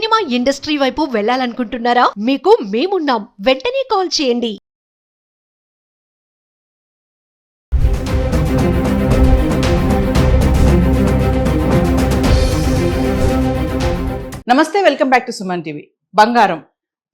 Cinema industry వైపు వెళ్ళాలనుకుంటున్నారా? మీకు మేమున్నాం. వెంటనే కాల్ చేయండి. నమస్తే, welcome back to Suman TV. బంగారం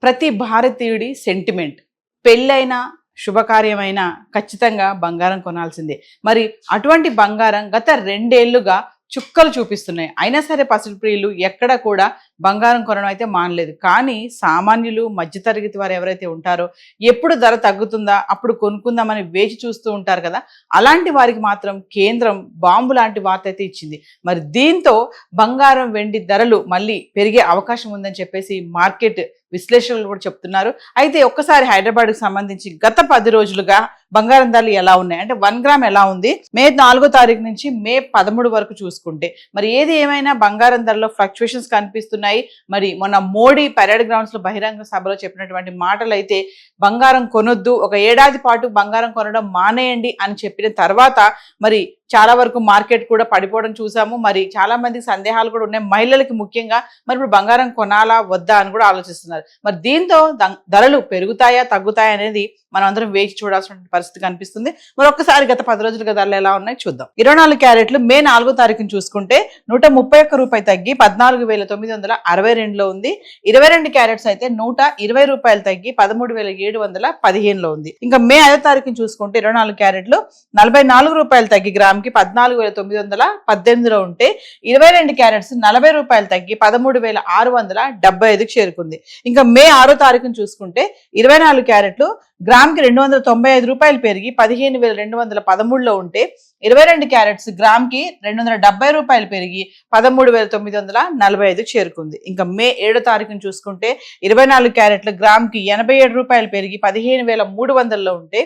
ప్రతి భారతీయుడి సెంటిమెంట్. పెళ్ళైనా శుభకార్యమైన ఖచ్చితంగా బంగారం కొనాల్సిందే. మరి అటువంటి బంగారం గత 2 ఏళ్లుగా చుక్కలు చూపిస్తున్నాయి. అయినా సరే పసిడి ప్రియులు ఎక్కడ కూడా బంగారం కొనడం అయితే మానలేదు. కానీ సామాన్యులు, మధ్యతరగతి వారు ఎవరైతే ఉంటారో ఎప్పుడు ధర తగ్గుతుందా అప్పుడు కొనుక్కుందామని వేచి చూస్తూ ఉంటారు కదా, అలాంటి వారికి మాత్రం కేంద్రం బాంబు లాంటి వార్త అయితే ఇచ్చింది. మరి దీంతో బంగారం, వెండి ధరలు మళ్ళీ పెరిగే అవకాశం ఉందని చెప్పేసి మార్కెట్ విశ్లేషకులు కూడా చెప్తున్నారు. అయితే ఒక్కసారి హైదరాబాద్కి సంబంధించి గత 10 రోజులుగా బంగారం ధరలు ఎలా ఉన్నాయి అంటే 1 గ్రామ్ ఎలా ఉంది మే 4వ తారీఖు నుంచి మే 13 వరకు చూసుకుంటే, మరి ఏది ఏమైనా బంగారం ధరలో ఫ్లక్చుయేషన్స్ కనిపిస్తున్నాయి. మరి మొన్న మోడీ పరేడ్ గ్రౌండ్స్ లో బహిరంగ సభలో చెప్పినటువంటి మాటలు అయితే బంగారం కొనొద్దు, 1 ఏడాది పాటు బంగారం కొనడం మానేయండి అని చెప్పిన తర్వాత మరి చాలా వరకు మార్కెట్ కూడా పడిపోవడం చూసాము. మరి చాలా మందికి సందేహాలు కూడా ఉన్నాయి, మహిళలకి ముఖ్యంగా. మరి ఇప్పుడు బంగారం కొనాలా వద్దా అని కూడా ఆలోచిస్తున్నారు. మరి దీంతో ధరలు పెరుగుతాయా తగ్గుతాయా అనేది మనం అందరం వేచి చూడాల్సిన పరిస్థితి కనిపిస్తుంది. మరి ఒక్కసారి గత 10 రోజులుగా ధరలు ఎలా ఉన్నాయి చూద్దాం. 24 క్యారెట్లు మే 4వ తారీఖును చూసుకుంటే 131 రూపాయలు తగ్గి 14,962లో ఉంది. 22 క్యారెట్స్ అయితే 120 రూపాయలు తగ్గి 13,715లో ఉంది. ఇంకా మే 5వ తారీఖును చూసుకుంటే 24 క్యారెట్లు 44 రూపాయలు తగ్గి గ్రామ్కి 14,918లో ఉంటే 22 క్యారెట్స్ 40 రూపాయలు తగ్గి 13,675కి చేరుకుంది. ఇంకా మే 6వ తారీఖును చూసుకుంటే 24 క్యారెట్లు గ్రామ్కి 295 రూపాయలు పెరిగి 15,213లో ఉంటే 22 క్యారెట్స్ గ్రామ్కి 270 రూపాయలు పెరిగి 13,945 చేరుకుంది. ఇంకా మే 7వ తారీఖును చూసుకుంటే 24 క్యారెట్లు గ్రామ్కి 87 రూపాయలు పెరిగి 15,300లో ఉంటే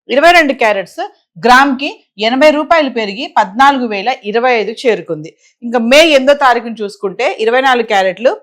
22 క్యారెట్స్ గ్రామ్కి 80 రూపాయలు పెరిగి 14,025 చేరుకుంది. ఇంకా మే 8వ తారీఖును చూసుకుంటే 24 క్యారెట్లు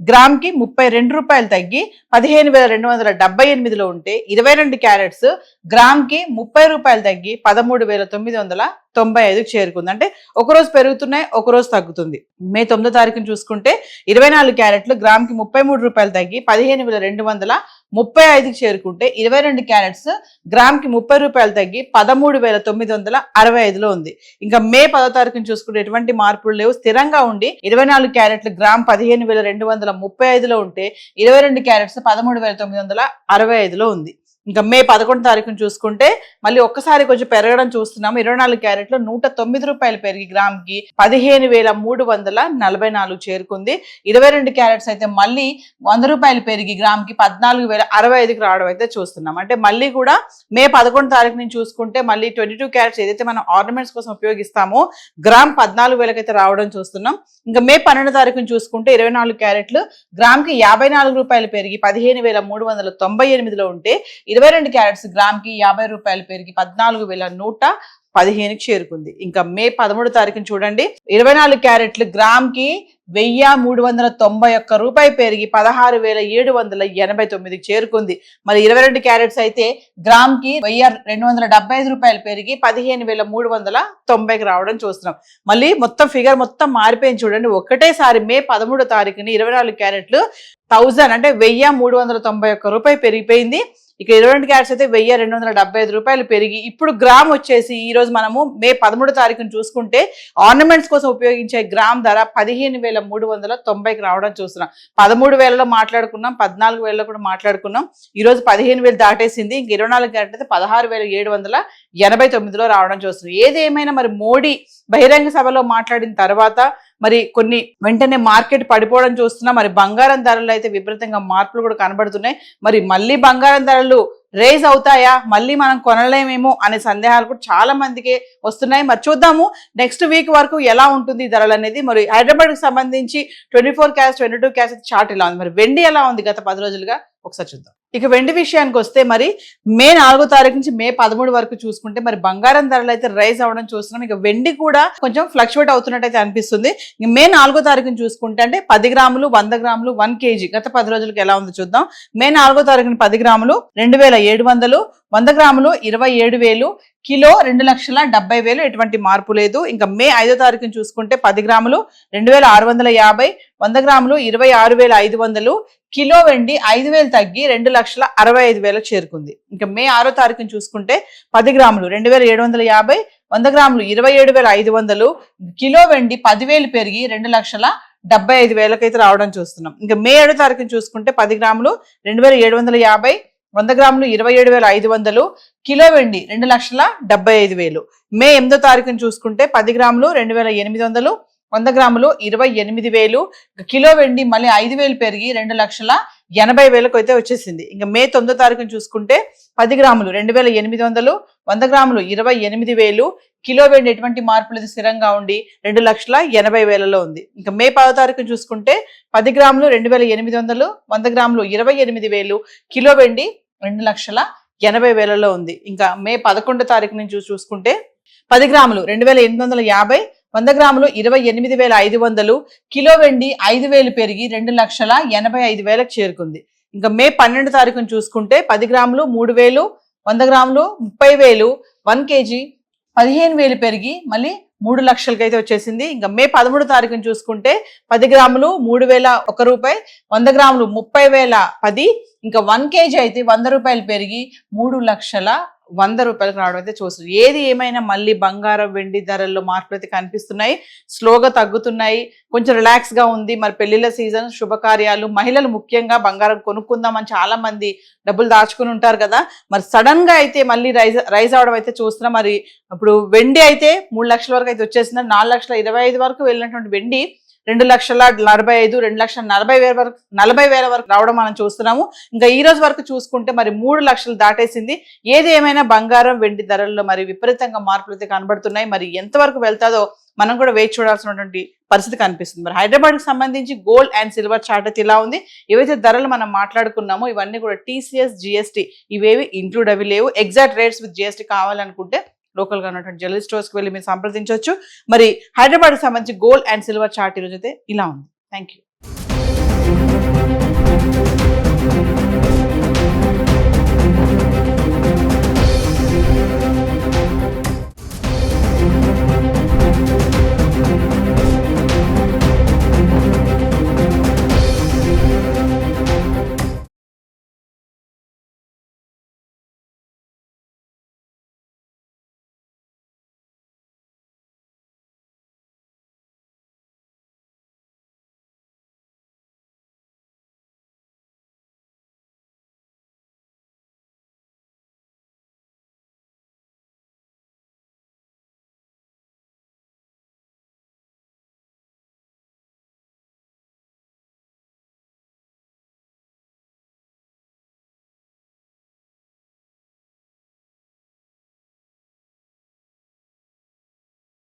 గ్రామ్కి 32 రూపాయలు తగ్గి 15,278లో ఉంటే 22 క్యారెట్స్ గ్రామ్కి 30 రూపాయలు తగ్గి 13,995 చేరుకుంది. అంటే ఒకరోజు పెరుగుతున్నాయి, ఒకరోజు తగ్గుతుంది. మే 9వ తారీఖును చూసుకుంటే 24 క్యారెట్లు గ్రామ్కి 33 రూపాయలు తగ్గి 15,235 చేరుకుంటే 22 క్యారెట్స్ గ్రామ్కి 30 రూపాయలు తగ్గి 13,965లో ఉంది. ఇంకా మే 10వ తారీఖును చూసుకుంటే ఎటువంటి మార్పులు లేవు, స్థిరంగా ఉండి 24 క్యారెట్లు గ్రామ్ 15,235లో ఉంటే 22 క్యారెట్స్ 13,965లో ఉంది. ఇంకా మే 11వ తారీఖును చూసుకుంటే మళ్ళీ ఒక్కసారి కొంచెం పెరగడం చూస్తున్నాము. 24 క్యారెట్లు 109 రూపాయలు పెరిగి గ్రామ్కి 15,344 చేరుకుంది. 22 క్యారెట్స్ అయితే మళ్ళీ 100 రూపాయలు పెరిగి గ్రామ్కి 14,065కి రావడం అయితే చూస్తున్నాం. అంటే మళ్ళీ కూడా మే 11వ తారీఖు నుంచి చూసుకుంటే మళ్ళీ 22 క్యారెట్స్ ఏదైతే మనం ఆర్నమెంట్స్ కోసం ఉపయోగిస్తామో గ్రామ్ 14,000కి అయితే రావడం చూస్తున్నాం. ఇంకా మే 12వ తారీఖును చూసుకుంటే 24 క్యారెట్లు గ్రామ్కి 54 రూపాయలు పెరిగి 15,398లో ఉంటే 22 క్యారెట్స్ గ్రామ్కి 50 రూపాయలు పెరిగి 14,115కి చేరుకుంది. ఇంకా మే 13వ తారీఖున చూడండి 24 క్యారెట్లు గ్రామ్కి 1,391 రూపాయలు పెరిగి 16,789కి చేరుకుంది. మరి 22 క్యారెట్స్ అయితే గ్రామ్కి 1,275 రూపాయలు పెరిగి 15,390కి రావడం చూస్తున్నాం. మళ్ళీ మొత్తం ఫిగర్ మొత్తం మారిపోయింది చూడండి. ఒకటేసారి మే 13వ తారీఖుని 24 క్యారెట్లు 1000 అంటే 1,391 రూపాయలు పెరిగిపోయింది. ఇక 22 క్యారెట్స్ అయితే 1,275 రూపాయలు పెరిగి ఇప్పుడు గ్రామ్ వచ్చేసి ఈ రోజు మనము మే 13వ తారీఖును చూసుకుంటే ఆర్నమెంట్స్ కోసం ఉపయోగించే గ్రామ్ ధర 15,390కి రావడం చూస్తున్నాం. 13,000లో మాట్లాడుకున్నాం, 14,000లో కూడా మాట్లాడుకున్నాం. ఈ రోజు 15,000 దాటేసింది. ఇంక 24 క్యారెట్ అయితే 16,789లో రావడం చూస్తున్నాం. ఏది ఏమైనా మరి మోడీ బహిరంగ సభలో మాట్లాడిన తర్వాత మరి కొన్ని వెంటనే మార్కెట్ పడిపోవడం చూస్తున్నాం. మరి బంగారం ధరలు అయితే విపరీతంగా మార్పులు కూడా కనబడుతున్నాయి. మరి మళ్ళీ బంగారం ధరలు రేజ్ అవుతాయా, మళ్ళీ మనం కొనలేమేమో అనే సందేహాలు కూడా చాలా మందికి వస్తున్నాయి. మరి చూద్దాము నెక్స్ట్ వీక్ వరకు ఎలా ఉంటుంది ధరలు అనేది. మరి హైదరాబాద్ కి సంబంధించి 24 క్యారెట్స్ 22 క్యారెట్స్ చార్ట్ ఇలా ఉంది. మరి వెండి ఎలా ఉంది గత 10 రోజులుగా ఒకసారి చూద్దాం. ఇక వెండి విషయానికి వస్తే మరి మే 4వ తారీఖు నుంచి మే 13 వరకు చూసుకుంటే మరి బంగారం ధరలు అయితే రైజ్ అవ్వడం చూస్తున్నాం. ఇక వెండి కూడా కొంచెం ఫ్లక్చువేట్ అవుతున్నట్టయితే అనిపిస్తుంది. మే 4వ తారీఖుని చూసుకుంటే అంటే 10 గ్రాములు 100 గ్రాములు 1 kg గత 10 రోజులకి ఎలా ఉందో చూద్దాం. మే 4వ తారీఖున 10 గ్రాములు 2,700, 100 గ్రాములు 27,000, కిలో 2,70,000, ఎటువంటి మార్పు లేదు. ఇంకా మే 5వ తారీఖున చూసుకుంటే 10 గ్రాములు 2,650, 100 గ్రాములు 26,500, కిలో వెండి 5,000 తగ్గి 2,65,000 చేరుకుంది. ఇంకా మే 6వ తారీఖున చూసుకుంటే 10 గ్రాములు 2,750, 100 గ్రాములు 27,500, కిలో వెండి 10,000 పెరిగి 2,75,000 అయితే రావడం చూస్తున్నాం. ఇంకా మే 7వ తారీఖున చూసుకుంటే 10 గ్రాములు 2,750, 100 గ్రాములు 27,500, కిలో వెండి 2,75,000. మే 8వ తారీఖున చూసుకుంటే 10 గ్రాములు 2,800, 100 గ్రాములు 28,000, కిలో వెండి మళ్ళీ 5,000 పెరిగి 2,80,000 అయితే వచ్చేసింది. ఇంకా మే 9వ తారీఖున చూసుకుంటే 10 గ్రాములు 2,800, 100 గ్రాములు 28,000, కిలో వెండి ఎటువంటి మార్పు లేదు, స్థిరంగా ఉండి 2,80,000లో ఉంది. ఇంకా మే 10వ తారీఖున చూసుకుంటే 10 గ్రాములు 2,800, 100 గ్రాములు 28,000, కిలో వెండి 2,80,000లో ఉంది. ఇంకా మే 11వ తారీఖు నుంచి చూసుకుంటే 10 గ్రాములు 2,850, 100 గ్రాములు 28,500, కిలో వెండి 5,000 పెరిగి 2,85,000 చేరుకుంది. ఇంకా మే 12వ తారీఖున చూసుకుంటే 10 గ్రాములు 3,000, 100 గ్రాములు 30,000, 1 కేజీ 15,000 పెరిగి మళ్ళీ 3 లక్షలకి అయితే వచ్చేసింది. ఇంకా మే 13వ తారీఖున చూసుకుంటే 10 గ్రాములు 3,001 రూపాయి, 100 గ్రాములు 30,010, ఇంకా 1 కేజీ అయితే 100 రూపాయలు పెరిగి 3,100,000 రూపాయలకు రావడం అయితే చూస్తుంది. ఏది ఏమైనా మళ్ళీ బంగారం వెండి ధరల్లో మార్పులు అయితే కనిపిస్తున్నాయి, స్లోగా తగ్గుతున్నాయి, కొంచెం రిలాక్స్ గా ఉంది. మరి పెళ్లిళ్ళ సీజన్, శుభకార్యాలు, మహిళలు ముఖ్యంగా బంగారం కొనుక్కుందామని చాలా మంది డబ్బులు దాచుకుని ఉంటారు కదా, మరి సడన్ గా అయితే మళ్ళీ రైజ్ అవడం అయితే చూస్తున్నాం. మరి ఇప్పుడు వెండి అయితే 3 లక్షల వరకు అయితే వచ్చేసింది. 4,25,000 వరకు వెళ్ళినటువంటి వెండి 2,45,000, 2,40,000 వరకు రావడం మనం చూస్తున్నాము. ఇంకా ఈ రోజు వరకు చూసుకుంటే మరి 3 లక్షలు దాటేసింది. ఏది ఏమైనా బంగారం వెండి ధరల్లో మరి విపరీతంగా మార్పులు అయితే కనబడుతున్నాయి. మరి ఎంతవరకు వెళ్తాదో మనం కూడా వేచి చూడాల్సినటువంటి పరిస్థితి కనిపిస్తుంది. మరి హైదరాబాద్ కి సంబంధించి గోల్డ్ అండ్ సిల్వర్ చార్ట్ అయితే ఇలా ఉంది. ఏవైతే ధరలు మనం మాట్లాడుకున్నామో ఇవన్నీ కూడా TCS, GST ఇవేవి ఇంక్లూడ్ అవి లేవు. ఎగ్జాక్ట్ రేట్స్ విత్ GST కావాలనుకుంటే లోకల్ గా ఉన్నటువంటి జ్యువెలరీ స్టోర్స్ కి వెళ్ళి మీరు సంప్రదించవచ్చు. మరి హైదరాబాద్ కి సంబంధించి గోల్డ్ అండ్ సిల్వర్ చార్ట్ ఈరోజు అయితే ఇలా ఉంది. Thank you.